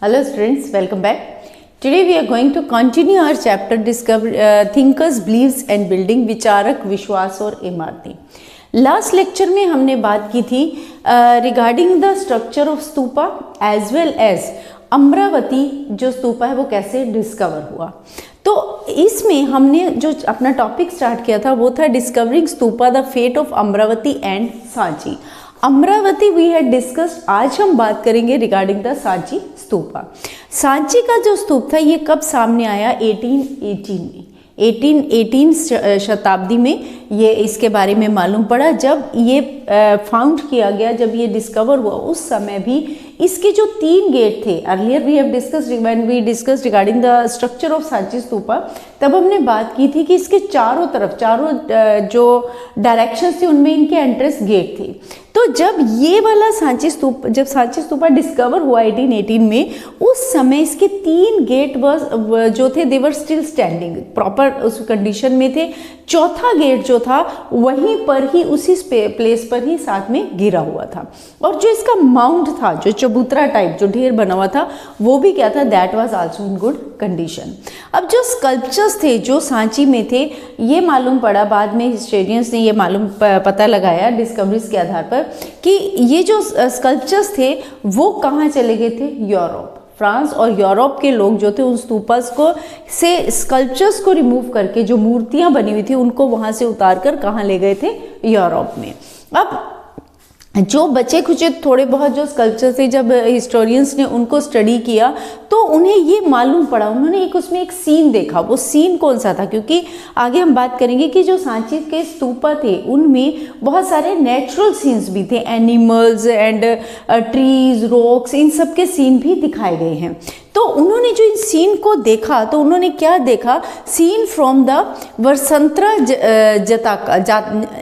Hello students, welcome back. Today we are going to continue our chapter thinkers, beliefs and building विचारक, विश्वास और इमारतें. Last lecture में हमने बात की थी regarding the structure of stupa as well as Amaravati जो स्तूपा है वो कैसे डिस्कवर हुआ. तो इसमें हमने जो अपना टॉपिक स्टार्ट किया था वो था discovering stupa the fate of Amaravati and Sanchi. Amaravati we had discussed. आज हम बात करेंगे रिगार्डिंग द सांची स्तूपा. सांची का जो स्तूप था ये कब सामने आया? 1818 में. 18 शताब्दी में ये इसके बारे में मालूम पड़ा. जब ये फाउंड किया गया, जब ये डिस्कवर हुआ, उस समय भी इसके जो 3 गेट थे, earlier we have discussed when we discussed regarding the structure of Sanchi stupa, तब हमने बात की थी कि इसके चारों तरफ जो डायरेक्शंस थे उनमें इनके एंट्रेंस गेट थे. तो जब ये वाला सांची स्तूपा डिस्कवर हुआ 1818 में, उस समय इसके 3 गेट जो थे they were still standing, proper उस कंडीशन में थे. चौथा गेट जो था वहीं पर ही, उसी प्लेस पर ही साथ में गिरा हुआ था. और जो इसका माउंट था, जो चबूतरा टाइप जो ढेर बना हुआ था, वो भी क्या था? That was also in good condition. अब जो स्कल्पचर्स थे जो सांची में थे, ये मालूम पड़ा, बाद में हिस्टोरियंस ने ये पता लगाया डिस्कवरीज के आधार पर कि ये जो स्कल्पचर्स थे वो कहाँ चले गए थे? यूरोप. फ्रांस और यूरोप के लोग जो थे उन स्तूपास से स्कल्पचर्स को रिमूव करके जो मूर्तियां बनी हुई थी उनको वहां से उतार कर कहाँ ले गए थे? यूरोप में. अब जो बचे खुचे थोड़े बहुत जो स्कल्पचर थे, जब हिस्टोरियंस ने उनको स्टडी किया तो उन्हें ये मालूम पड़ा, उन्होंने उसमें एक सीन देखा. वो सीन कौन सा था? क्योंकि आगे हम बात करेंगे कि जो सांची के स्तूपा थे उनमें बहुत सारे नेचुरल सीन्स भी थे, एनिमल्स एंड ट्रीज, रॉक्स, इन सब के सीन भी दिखाए गए हैं. तो उन्होंने जो इन सीन को देखा तो उन्होंने क्या देखा? सीन फ्रॉम द वसंतरा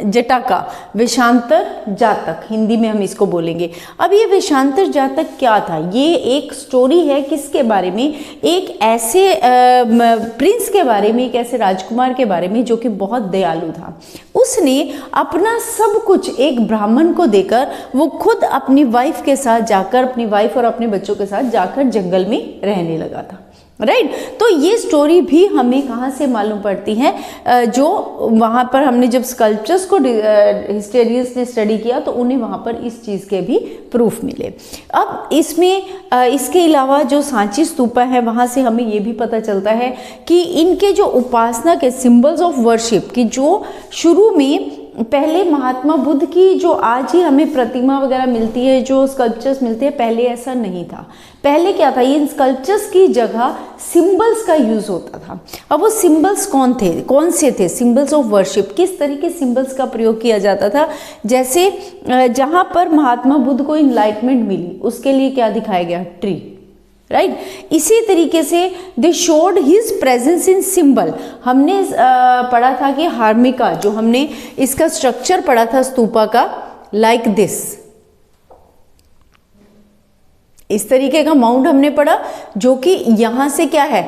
जटाका, वेशांतर जातक, हिंदी में हम इसको बोलेंगे. अब ये वेशांतर जातक क्या था? ये एक स्टोरी है किसके बारे में? एक ऐसे प्रिंस के बारे में, एक ऐसे राजकुमार के बारे में जो कि बहुत दयालु था. उसने अपना सब कुछ एक ब्राह्मण को देकर वो खुद अपनी वाइफ के साथ जाकर, अपनी वाइफ और अपने बच्चों के साथ जाकर जंगल में रहने लगा था. राइट. तो ये स्टोरी भी हमें कहाँ से मालूम पड़ती है? जो वहाँ पर हमने जब स्कल्पचर्स को हिस्टोरियंस ने स्टडी किया तो उन्हें वहाँ पर इस चीज़ के भी प्रूफ मिले. अब इसमें इसके अलावा जो सांची स्तूपा है वहाँ से हमें ये भी पता चलता है कि इनके जो उपासना के सिंबल्स ऑफ वर्शिप की जो शुरू में पहले महात्मा बुद्ध की जो आज ही हमें प्रतिमा वगैरह मिलती है, जो स्कल्पचर्स मिलते हैं, पहले ऐसा नहीं था. पहले क्या था? इन स्कल्पचर्स की जगह सिंबल्स का यूज होता था. अब वो सिंबल्स कौन से थे? Symbols of worship. किस तरीके सिंबल्स का प्रयोग किया जाता था? जैसे जहाँ पर महात्मा बुद्ध को इनलाइटमेंट मिली उसके लिए क्या दिखाया गया? ट्री. राइट. इसी तरीके से they showed his presence in symbol. हमने पढ़ा था कि हार्मिका, जो हमने इसका स्ट्रक्चर पढ़ा था स्तूपा का, लाइक दिस, इस तरीके का माउंट हमने पढ़ा, जो कि यहां से क्या है?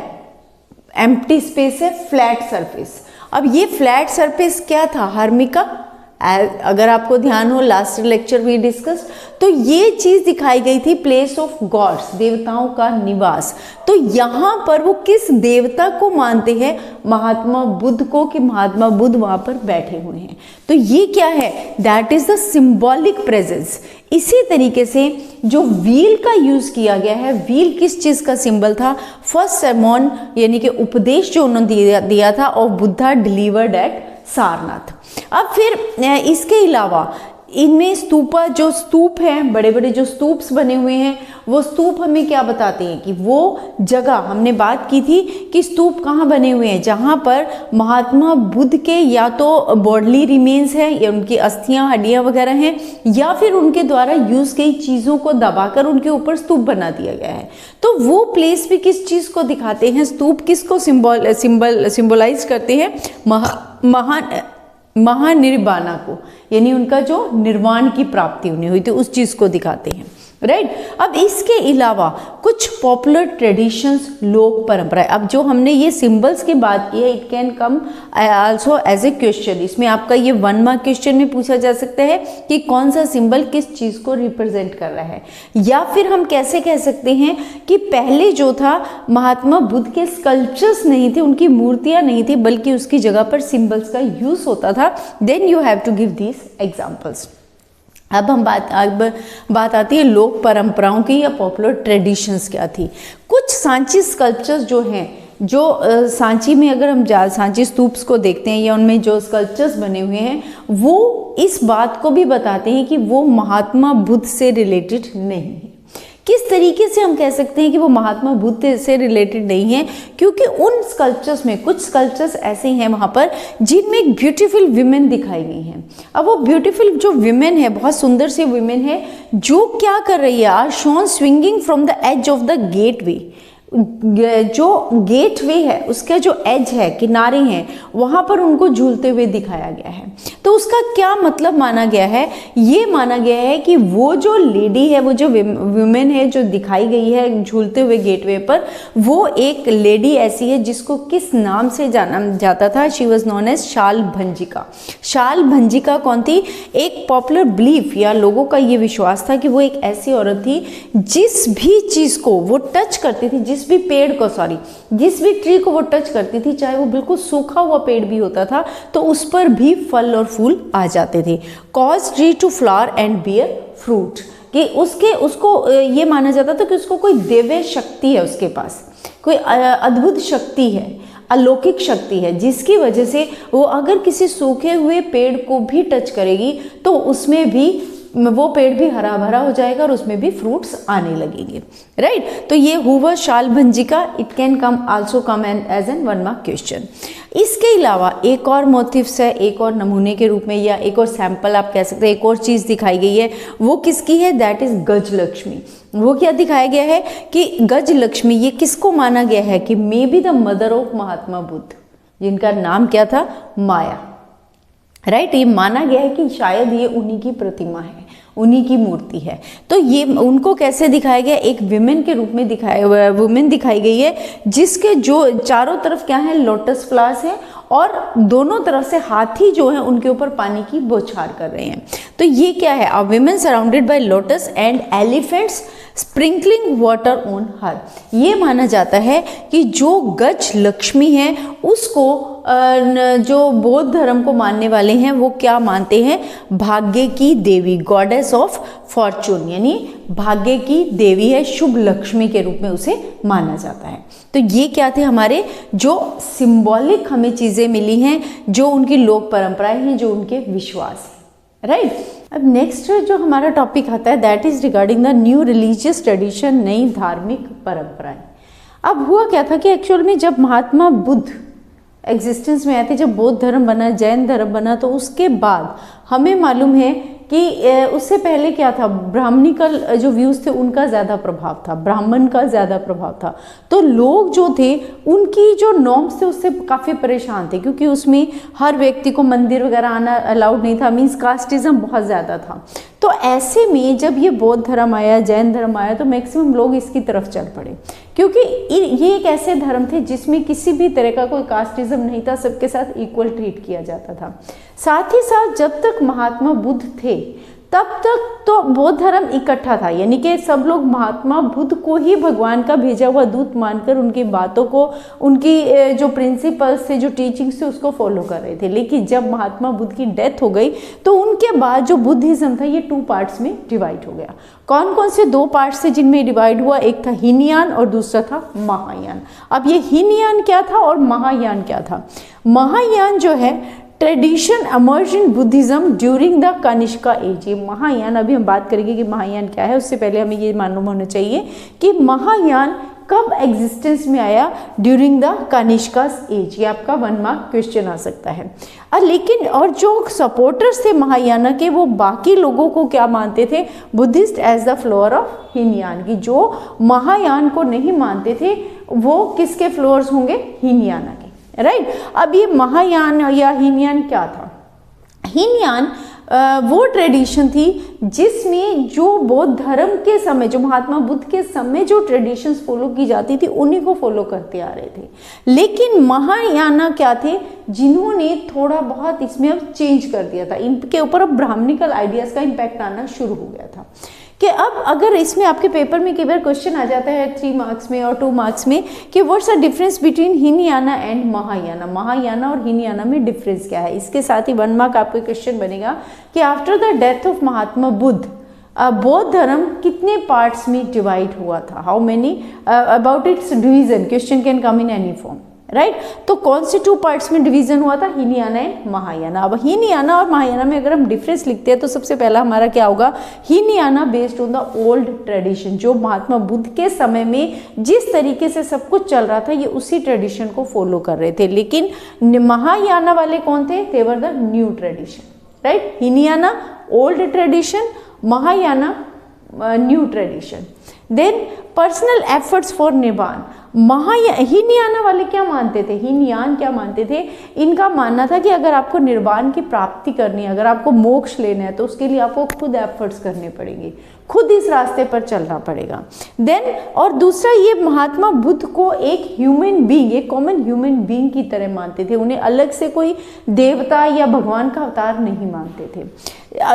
एम्प्टी स्पेस है, फ्लैट सरफेस. अब ये फ्लैट सरफेस क्या था? हार्मिका. अगर आपको ध्यान हो, लास्ट लेक्चर भी डिस्कस, तो ये चीज दिखाई गई थी प्लेस ऑफ गॉड्स, देवताओं का निवास. तो यहाँ पर वो किस देवता को मानते हैं? महात्मा बुद्ध को, कि महात्मा बुद्ध वहां पर बैठे हुए हैं. तो ये क्या है? That is the symbolic presence. इसी तरीके से जो व्हील का यूज किया गया है, व्हील किस चीज का सिंबल था? फर्स्ट सरमॉन, यानी कि उपदेश जो उन्होंने दिया था, और बुद्धा डिलीवर्ड एट सारनाथ. अब फिर इसके अलावा इनमें स्तूपा, जो स्तूप हैं, बड़े बड़े जो स्तूप्स बने हुए हैं, वो स्तूप हमें क्या बताते हैं? कि वो जगह हमने बात की थी कि स्तूप कहाँ बने हुए हैं? जहाँ पर महात्मा बुद्ध के या तो बॉडली रिमेन्स हैं, या उनकी अस्थियां, हड्डियां वगैरह हैं, या फिर उनके द्वारा यूज की चीज़ों को दबाकर उनके ऊपर स्तूप बना दिया गया है. तो वो प्लेस भी किस चीज़ को दिखाते हैं? स्तूप किसको सिंबलाइज करते हैं? महानिर्वाणा को, यानी उनका जो निर्वाण की प्राप्ति उन्हें हुई थी उस चीज को दिखाते हैं. राइट। अब इसके अलावा कुछ पॉपुलर ट्रेडिशंस, लोक परंपराएं। अब जो हमने ये सिंबल्स की बात की है, it can come also as a question. इसमें आपका ये 1 मार्क क्वेश्चन में पूछा जा सकता है कि कौन सा सिंबल किस चीज को रिप्रेजेंट कर रहा है। या फिर हम कैसे कह सकते हैं कि पहले जो था महात्मा बुद्ध के स्कल्पचर्स नहीं थे, उनकी मूर्तियां नहीं थी, बल्कि उसकी जगह पर सिंबल्स का यूज होता था। Then you have to give these examples. अब बात आती है लोक परंपराओं की या पॉपुलर ट्रेडिशंस क्या थी। कुछ सांची स्कल्पचर्स जो हैं, जो सांची में अगर हम सांची स्तूप्स को देखते हैं या उनमें जो स्कल्पचर्स बने हुए हैं, वो इस बात को भी बताते हैं कि वो महात्मा बुद्ध से रिलेटेड नहीं है। किस तरीके से हम कह सकते हैं कि वो महात्मा बुद्ध से रिलेटेड नहीं है? क्योंकि उन स्कल्पचर्स में कुछ स्कल्पचर्स ऐसे हैं वहाँ पर जिनमें ब्यूटीफुल विमेन दिखाई गई हैं। अब वो ब्यूटीफुल जो विमेन है, बहुत सुंदर सी विमेन है, जो क्या कर रही है, are shown swinging from the edge of the gateway. जो गेट वे है उसका जो एज है, किनारे हैं, वहां पर उनको झूलते हुए दिखाया गया है। तो उसका क्या मतलब माना गया है? ये माना गया है कि वो जो लेडी है, वो जो वुमेन है जो दिखाई गई है झूलते हुए गेटवे पर, वो एक लेडी ऐसी है जिसको किस नाम से जाना जाता था? शी वॉज नोन एज शाल भंजिका। शाल भंजिका कौन थी? एक पॉपुलर बिलीफ या लोगों का ये विश्वास था कि वो एक ऐसी औरत थी जिस भी चीज को वो टच करती थी, जिस भी पेड़ को जिस भी ट्री को वो टच करती थी, चाहे वो बिल्कुल सूखा हुआ पेड़ भी होता था, तो उस पर भी फल और फूल आ जाते थे। Cause tree to flower and bear fruit, कि उसको ये माना जाता था कि उसको कोई दिव्य शक्ति है, उसके पास कोई अद्भुत शक्ति है, अलौकिक शक्ति है, जिसकी वजह से वो अगर किसी सूखे हुए पेड़ को भी टच करेगी तो उसमें भी वो पेड़ भी हरा भरा हो जाएगा और उसमें भी फ्रूट्स आने लगेंगे। राइट। तो ये हुआ Shalabhanjika. It can come also come as an 1 mark question. इसके अलावा एक और मोटिव्स है, एक और नमूने के रूप में या एक और सैंपल आप कह सकते हैं, एक और चीज़ दिखाई गई है। वो किसकी है? दैट इज गज लक्ष्मी। वो क्या दिखाया गया है कि गज लक्ष्मी, ये किसको माना गया है कि may be the mother of Mahatma Buddha, जिनका नाम क्या था? माया। राइट। ये माना गया है कि शायद ये उन्हीं की प्रतिमा है, उन्हीं की मूर्ति है। तो ये उनको कैसे दिखाया गया? एक विमेन के रूप में वुमेन दिखाई गई है, जिसके जो चारों तरफ क्या है? लोटस फ्लावर्स है और दोनों तरफ से हाथी जो है उनके ऊपर पानी की बौछार कर रहे हैं। तो ये क्या है? A women surrounded by lotus and elephants sprinkling water on her. ये माना जाता है कि जो गज लक्ष्मी है उसको जो बौद्ध धर्म को मानने वाले हैं वो क्या मानते हैं? भाग्य की देवी, गॉडेस ऑफ फॉर्चून, यानी भाग्य की देवी है, शुभ लक्ष्मी के रूप में उसे माना जाता है। तो ये क्या थे हमारे जो सिंबॉलिक हमें चीजें मिली हैं, जो उनकी लोक परंपराएं हैं, जो उनके विश्वास है। राइट। अब नेक्स्ट जो हमारा टॉपिक आता है that is regarding the new religious tradition, नई धार्मिक परंपराएं। अब हुआ क्या था कि एक्चुअल में जब महात्मा बुद्ध एग्जिस्टेंस में आए थे, जब बौद्ध धर्म बना, जैन धर्म बना, तो उसके बाद हमें मालूम है कि उससे पहले क्या था? ब्राह्मणिकल जो व्यूज थे उनका ज़्यादा प्रभाव था, ब्राह्मण का ज़्यादा प्रभाव था। तो लोग जो थे उनकी जो नॉर्म्स थे उससे काफ़ी परेशान थे, क्योंकि उसमें हर व्यक्ति को मंदिर वगैरह आना अलाउड नहीं था, मीन्स कास्टिज्म बहुत ज़्यादा था। तो ऐसे में जब ये बौद्ध धर्म आया, जैन धर्म आया, तो मैक्सिमम लोग इसकी तरफ चल पड़े, क्योंकि ये एक ऐसे धर्म थे जिसमें किसी भी तरह का कोई कास्टिज्म नहीं था, सबके साथ इक्वल ट्रीट किया जाता था। साथ ही साथ जब तक महात्मा बुद्ध थे तब तक तो बौद्ध धर्म इकट्ठा था, यानी कि सब लोग महात्मा बुद्ध को ही भगवान का भेजा हुआ दूत मानकर उनकी बातों को, उनकी जो प्रिंसिपल्स थे, जो टीचिंग्स थे, उसको फॉलो कर रहे थे। लेकिन जब महात्मा बुद्ध की डेथ हो गई तो उनके बाद जो बुद्धिज्म था ये 2 पार्ट्स में डिवाइड हो गया। कौन कौन से 2 पार्ट्स थे जिनमें डिवाइड हुआ? एक था हीनयान और दूसरा था महायान। अब ये हीनयान क्या था और महायान क्या था? महायान जो है tradition emerged in Buddhism during the Kanishka age. ये महायान, अभी हम बात करेंगे कि महायान क्या है, उससे पहले हमें ये मालूम होना चाहिए कि महायान कब एग्जिस्टेंस में आया? During the Kanishka age. ये आपका 1 मार्क क्वेश्चन आ सकता है। लेकिन और जो सपोर्टर्स थे महायाना के, वो बाकी लोगों को क्या मानते थे? Buddhist as the follower of Hinayana, की जो महायान को नहीं मानते थे वो किसके फ्लोअर्स होंगे? हीनयाना के। राइट। अब ये महायान या हीनयान क्या था? हीनयान वो ट्रेडिशन थी जिसमें जो बौद्ध धर्म के समय, जो महात्मा बुद्ध के समय जो ट्रेडिशंस फॉलो की जाती थी उन्हीं को फॉलो करते आ रहे थे। लेकिन महायाना क्या थे, जिन्होंने थोड़ा बहुत इसमें अब चेंज कर दिया था, इनके ऊपर अब ब्राह्मणिकल आइडियाज का इम्पैक्ट आना शुरू हो गया था। कि अब अगर इसमें आपके पेपर में कई बार क्वेश्चन आ जाता है 3 मार्क्स में और 2 मार्क्स में कि what's the difference between Hinayana and Mahayana, Mahayana और हीनयाना में डिफरेंस क्या है। इसके साथ ही 1 मार्क आपका क्वेश्चन बनेगा कि after the death of Mahatma Buddha बौद्ध धर्म कितने पार्ट्स में डिवाइड हुआ था, how many, about it's division, question can come in any form, right. तो कौन से 2 पार्ट्स में डिवीजन हुआ था, हीनयाना एंड महायाना। अब हीनयाना और महायाना में अगर हम डिफरेंस लिखते हैं तो सबसे पहला हमारा क्या होगा, Hinayana based on the old tradition, जो महात्मा बुद्ध के समय में जिस तरीके से सब कुछ चल रहा था ये उसी ट्रेडिशन को फॉलो कर रहे थे। लेकिन महायाना वाले कौन थे, they were the new tradition, right. Hinayana old tradition, Mahayana new tradition. Then personal efforts for nirvana, Hinayana वाले क्या मानते थे, हीनयान क्या मानते थे, इनका मानना था कि अगर आपको निर्वाण की प्राप्ति करनी है, अगर आपको मोक्ष लेना है तो उसके लिए आपको खुद एफर्ट्स करने पड़ेंगे, खुद इस रास्ते पर चलना पड़ेगा। देन और दूसरा, ये महात्मा बुद्ध को एक ह्यूमन बीइंग, एक कॉमन ह्यूमन बीइंग की तरह मानते थे, उन्हें अलग से कोई देवता या भगवान का अवतार नहीं मानते थे।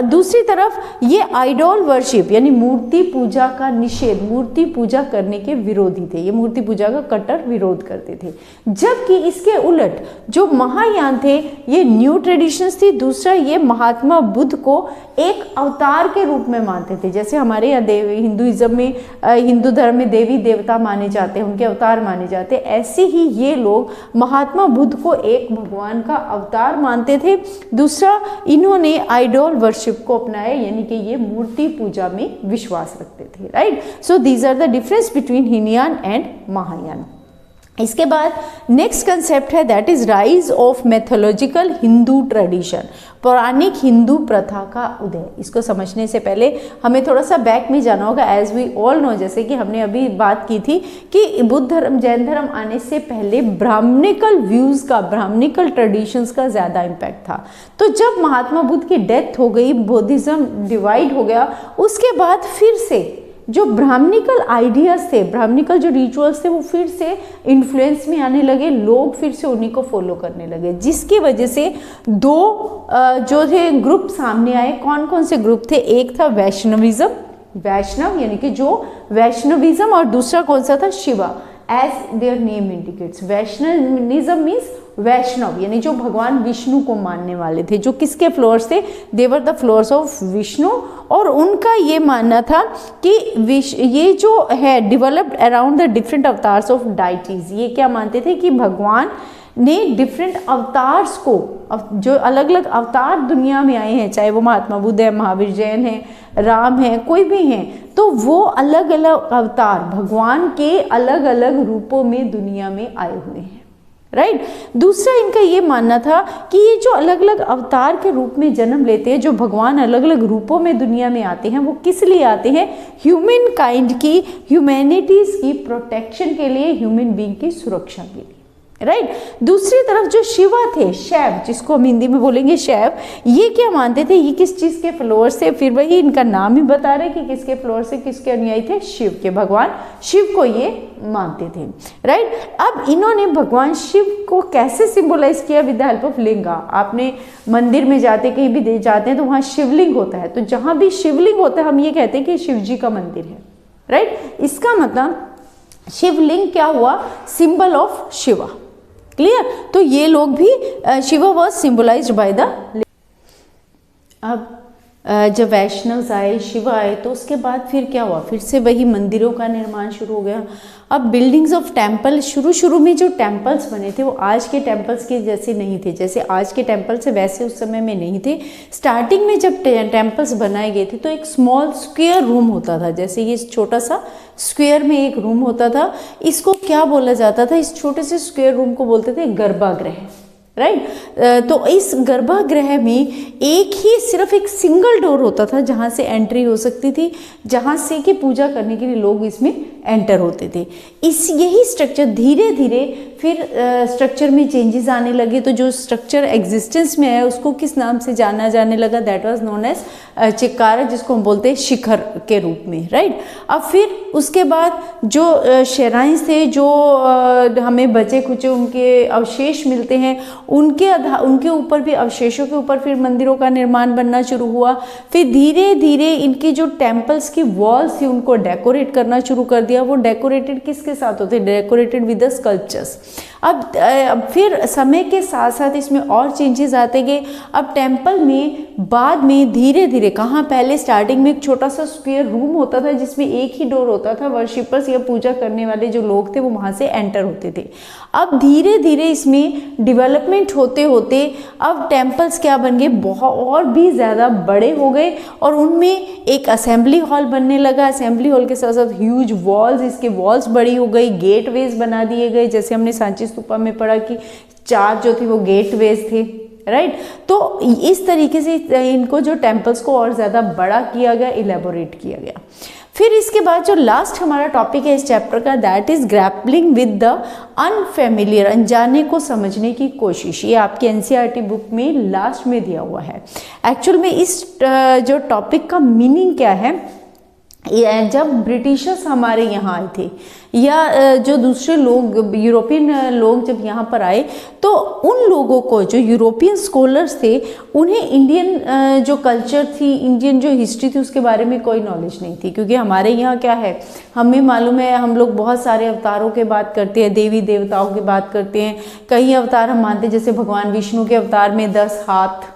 दूसरी तरफ ये आइडॉल वर्शिप यानी मूर्ति पूजा का निषेध, मूर्ति पूजा करने के विरोधी थे, ये मूर्ति पूजा का कट्टर विरोध करते थे। जबकि इसके उलट जो महायान थे ये न्यू ट्रेडिशंस थी। दूसरा, ये महात्मा बुद्ध को एक अवतार के रूप में मानते थे, जैसे हमारे यहाँ हिंदुइज्म में, हिंदू धर्म में देवी देवता माने जाते हैं, उनके अवतार माने जाते हैं, ऐसे ही ये लोग महात्मा बुद्ध को एक भगवान का अवतार मानते थे। दूसरा, इन्होंने आइडॉल वर्शिप को अपनाया, यानी कि ये मूर्ति पूजा में विश्वास रखते थे, right. So these are the difference between Hinayana and Mahayana. इसके बाद नेक्स्ट कंसेप्ट है that is rise of mythological Hindu tradition, पौराणिक हिंदू प्रथा का उदय। इसको समझने से पहले हमें थोड़ा सा बैक में जाना होगा। एज वी ऑल नो, जैसे कि हमने अभी बात की थी कि बुद्ध धर्म, जैन धर्म आने से पहले ब्राह्मणिकल व्यूज का, ब्राह्मणिकल ट्रेडिशंस का ज़्यादा इम्पैक्ट था। तो जब महात्मा बुद्ध की डेथ हो गई, बौद्धिज्म डिवाइड हो गया, उसके बाद फिर से जो ब्राह्मणिकल आइडियाज थे, ब्राह्मणिकल जो रिचुअल्स थे वो फिर से इन्फ्लुएंस में आने लगे, लोग फिर से उन्हीं को फॉलो करने लगे, जिसकी वजह से 2 जो थे ग्रुप सामने आए। कौन कौन से ग्रुप थे, एक था वैष्णविज्म, वैष्णव यानी कि जो वैष्णविज्म, और दूसरा कौन सा था, Shiva, as their name indicates. Vaishnavism means Vaishnav यानी जो भगवान विष्णु को मानने वाले थे, जो किसके फ्लोअर्स थे, देवर द फ्लोअर्स ऑफ विष्णु। और उनका ये मानना था कि ये जो है developed around the different avatars of deities. ये क्या मानते थे कि भगवान ने डिफरेंट अवतार्स को, जो अलग अलग अवतार दुनिया में आए हैं, चाहे वो महात्मा बुद्ध है, महावीर जैन है, राम है, कोई भी हैं, तो वो अलग अलग अवतार भगवान के अलग अलग रूपों में दुनिया में आए हुए हैं, राइट। दूसरा, इनका ये मानना था कि ये जो अलग अलग अवतार के रूप में जन्म लेते हैं, जो भगवान अलग अलग रूपों में दुनिया में आते हैं, वो किस लिए आते हैं, ह्यूमन काइंड की, ह्यूमैनिटीज की प्रोटेक्शन के लिए, ह्यूमन बीइंग की सुरक्षा के लिए, राइट। दूसरी तरफ जो शिवा थे, शैव, जिसको हम हिंदी में बोलेंगे शैव, ये क्या मानते थे, ये किस चीज के फ्लोअर्स थे, फिर वही इनका नाम ही बता रहे कि किसके फ्लोअर्स से, किसके अनुयायी थे, शिव के, भगवान शिव को ये मानते थे, राइट। अब इन्होंने भगवान शिव को कैसे सिंबलाइज किया, विद द हेल्प ऑफ लिंगा। आपने मंदिर में जाते, कहीं भी जाते हैं तो वहाँ शिवलिंग होता है, तो जहाँ भी शिवलिंग होता है हम ये कहते हैं कि शिव जी का मंदिर है, राइट। इसका मतलब शिवलिंग क्या हुआ, सिंबल ऑफ शिवा, क्लियर। तो ये लोग भी Shiva was symbolised by the. अब जब वैष्णव आए, शिवा आए, तो उसके बाद फिर क्या हुआ, फिर से वही मंदिरों का निर्माण शुरू हो गया। अब बिल्डिंग्स ऑफ टेम्पल, शुरू में जो टेम्पल्स बने थे वो आज के टेम्पल्स के जैसे नहीं थे, जैसे आज के टेम्पल्स वैसे उस समय में नहीं थे। स्टार्टिंग में जब टेम्पल्स बनाए गए थे तो एक स्मॉल स्क्वायर रूम होता था, जैसे ये छोटा सा स्क्वायर में एक रूम होता था। इसको क्या बोला जाता था, इस छोटे से स्क्वायर रूम को बोलते थे गर्भागृह, राइट। तो इस गर्भगृह में एक ही सिर्फ एक सिंगल डोर होता था जहाँ से एंट्री हो सकती थी, जहाँ से कि पूजा करने के लिए लोग इसमें एंटर होते थे। इस यही स्ट्रक्चर धीरे धीरे फिर स्ट्रक्चर में चेंजेस आने लगे, तो जो स्ट्रक्चर एग्जिस्टेंस में है उसको किस नाम से जाना जाने लगा, that was known as Chikkara, जिसको हम बोलते हैं शिखर के रूप में, राइट। अब फिर उसके बाद जो शेराइंस थे, जो हमें बचे खुचे उनके अवशेष मिलते हैं, उनके ऊपर भी अवशेषों के ऊपर फिर मंदिरों का निर्माण बनना शुरू हुआ। फिर धीरे धीरे इनके जो टेम्पल्स की वॉल्स थी उनको डेकोरेट करना शुरू कर दिया। वो डेकोरेटेड किसके साथ होते, डेकोरेटेड विद द स्कल्पचर्स। अब फिर समय के साथ साथ इसमें और चेंजेस आते गए। अब टेम्पल में बाद में धीरे धीरे कहाँ, पहले स्टार्टिंग में एक छोटा सा स्क्वायर रूम होता था जिसमें एक ही डोर होता था, वर्शिपर्स या पूजा करने वाले जो लोग थे वो वहाँ से एंटर होते थे। अब धीरे धीरे इसमें डेवलपमेंट होते होते अब टेम्पल्स क्या बन गए, बहुत और भी ज़्यादा बड़े हो गए और उनमें एक असेंबली हॉल बनने लगा। असेंबली हॉल के साथ साथ ह्यूज वॉल्स, इसके वॉल्स बड़ी हो गई, गेटवेज बना दिए गए, जैसे हमने सांची स्तूपा में पढ़ा कि 4 जो थे वो गेटवेज थे, राइट। तो इस तरीके से इनको जो टेम्पल्स को और ज़्यादा बड़ा किया गया, इलेबोरेट किया गया। फिर इसके बाद जो लास्ट हमारा टॉपिक है इस चैप्टर का, that is grappling with the unfamiliar, अनजाने को समझने की कोशिश। ये आपकी एनसीईआरटी बुक में लास्ट में दिया हुआ है। एक्चुअल में इस जो टॉपिक का मीनिंग क्या है, जब ब्रिटिशर्स हमारे यहाँ आए थे या जो दूसरे लोग यूरोपियन लोग जब यहाँ पर आए, तो उन लोगों को, जो यूरोपियन स्कॉलर्स थे, उन्हें इंडियन जो कल्चर थी, इंडियन जो हिस्ट्री थी उसके बारे में कोई नॉलेज नहीं थी। क्योंकि हमारे यहाँ क्या है, हमें मालूम है, हम लोग बहुत सारे अवतारों के बात करते हैं, देवी देवताओं की बात करते हैं। कई अवतार हम मानते हैं, जैसे भगवान विष्णु के अवतार में 10 हाथ,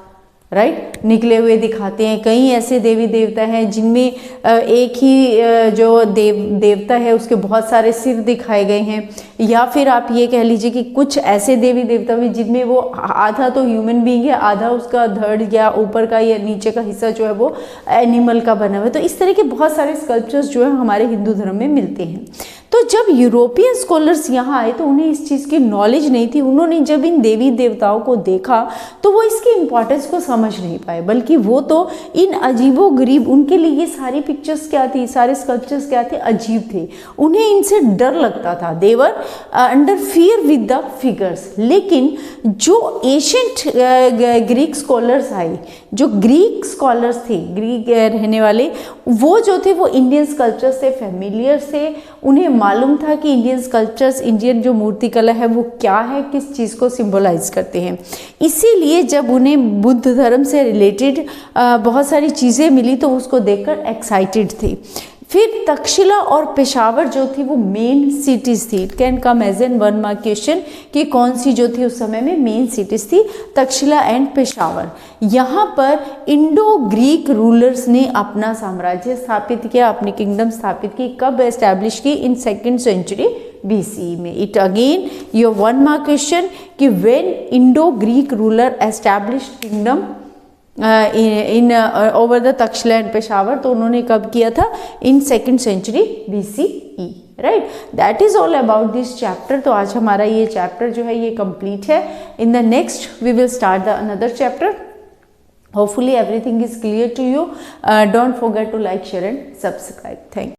राइट, निकले हुए दिखाते हैं। कई ऐसे देवी देवता हैं जिनमें एक ही जो देवता है उसके बहुत सारे सिर दिखाए गए हैं। या फिर आप ये कह लीजिए कि कुछ ऐसे देवी देवता भी जिनमें वो आधा तो ह्यूमन बीइंग है, आधा उसका धड़ या ऊपर का या नीचे का हिस्सा जो है वो एनिमल का बना हुआ है। तो इस तरह के बहुत सारे स्कल्पचर्स जो है हमारे हिंदू धर्म में मिलते हैं। तो जब यूरोपियन स्कॉलर्स यहाँ आए तो उन्हें इस चीज़ की नॉलेज नहीं थी। उन्होंने जब इन देवी देवताओं को देखा तो वो इसकी इम्पोर्टेंस को समझ नहीं पाए, बल्कि वो तो इन अजीबो गरीब, उनके लिए ये सारी पिक्चर्स क्या थी, सारे स्कल्पचर्स क्या थे, अजीब थे। उन्हें इनसे डर लगता था। They were under fear with the figures. लेकिन जो एशियंट ग्रीक स्कॉलर्स आए, जो ग्रीक स्कॉलर्स थे, ग्रीक रहने वाले, वो जो थे वो इंडियन स्कल्पचर से फेमिलियर थे। उन्हें मालूम था कि इंडियन स्कल्पचर्स, इंडियन जो मूर्ति कला है वो क्या है, किस चीज़ को सिंबलाइज करते हैं। इसीलिए जब उन्हें बुद्ध धर्म से रिलेटेड बहुत सारी चीज़ें मिली तो उसको देखकर एक्साइटेड थे। फिर तक्षशिला और पेशावर जो थी वो मेन सिटीज़ थी। It can come as an one mark question कि कौन सी जो थी उस समय में मेन सिटीज़ थी, तक्षशिला एंड पेशावर। यहाँ पर इंडो ग्रीक रूलर्स ने अपना साम्राज्य स्थापित किया, अपनी किंगडम स्थापित की। कब एस्टैब्लिश की? इन 2nd सेंचुरी BC में। It again your 1 mark question कि when Indo Greek ruler established kingdom in over the Takshashila and Peshawar, तो उन्होंने कब किया था? In 2nd century BCE, right. That is all about this chapter. तो आज हमारा ये चैप्टर जो है ये कंप्लीट है। In the next we will start the another chapter. Hopefully everything is clear to you. Don't forget to like, share and subscribe. Thank you.